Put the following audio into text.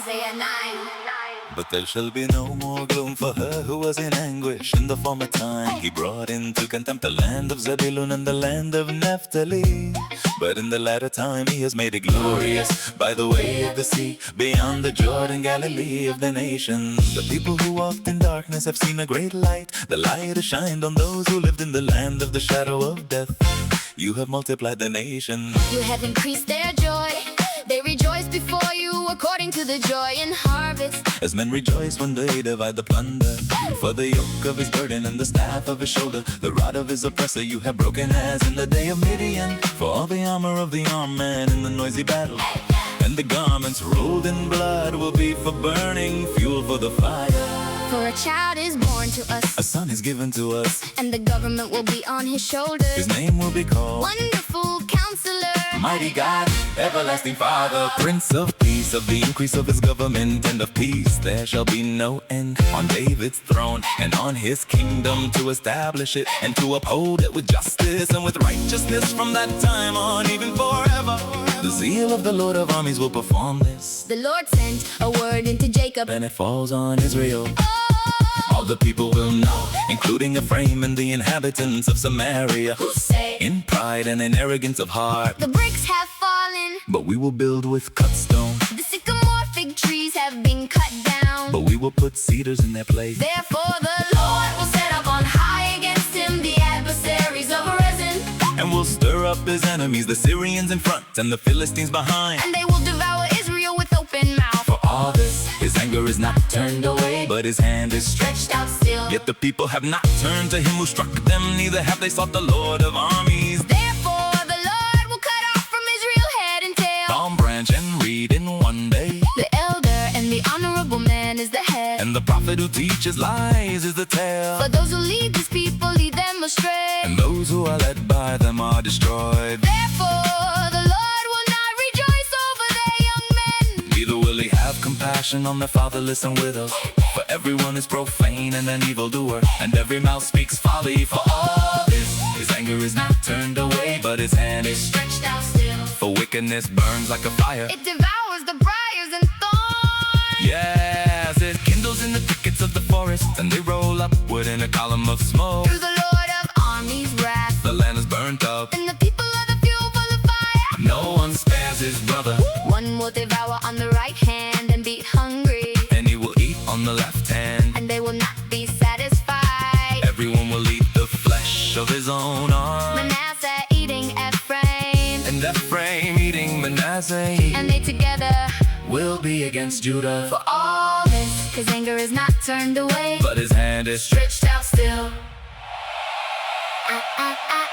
Isaiah 9. But there shall be no more gloom for her who was in anguish in the former time. He brought into contempt the land of Zebulun and the land of Naphtali. But in the latter time he has made it glorious by the way of the sea, beyond the Jordan, Galilee of the nations. The people who walked in darkness have seen a great light. The light has shined on those who lived in the land of the shadow of death. You have multiplied the nation. You have increased their joy. They rejoice before you according to the joy in harvest. As men rejoice when they divide the plunder, for the yoke of his burden and the staff of his shoulder, the rod of his oppressor you have broken as in the day of Midian. For all the armor of the armed man in the noisy battle, and the garments rolled in blood will be for burning, fuel for the fire. For a child is born to us, A son is given to us, and the government will be on his shoulders. his name will be called Wonderful Counselor, Mighty God, Everlasting Father, Prince of Peace. Of the increase of his government and of peace there shall be no end, on David's throne and on his kingdom, to establish it and to uphold it with justice and with righteousness from that time on, even forever. The zeal of the Lord of armies will perform this. the Lord sent a word into Jacob, And it falls on Israel. oh, All the people will know, including Ephraim and the inhabitants of Samaria, who say, in pride and in arrogance of heart. the bricks have fallen, But we will build with cut stone, the sycamore fig trees have been cut down. but we will put cedars in their place. Therefore the Lord will set up on high against him the adversaries of Rezin, And we'll stir up his enemies, the Syrians in front and the Philistines behind. and they will devour Israel with open mouth. For all this, his anger is not turned away, but his hand is stretched. Stretched out still. Yet the people have not turned to him who struck them, neither have they sought the Lord of armies. Therefore the Lord will cut off from Israel head and tail. Palm branch and reed in one day, The elder and the honorable man is the head. and the prophet who teaches lies is the tail. For those who lead these people lead them astray. And those who are led by them are destroyed. Therefore the Lord will not rejoice over their young men. Neither will he have compassion on the fatherless and widows. For everyone is profane and an evildoer, and every mouth speaks folly. For all this, his anger is not turned away, but his hand is stretched. Stretched out still. For wickedness burns like a fire. It devours the briars and thorns. Yes, it kindles in the thickets of the forest, and they roll upward in a column of smoke. Through the Lord of armies' wrath, The land is burnt up, and the people are the fuel for the fire. no one spares his brother, One will devour on the right hand and be hungry, and he will eat on the left hand. and they will not be satisfied. Everyone will eat the flesh of his own arm, Manasseh eating Ephraim, and Ephraim eating Manasseh and they together will be against Judah. for all this. His anger is not turned away, But his hand is stretched. stretched out still. Ah, ah, ah,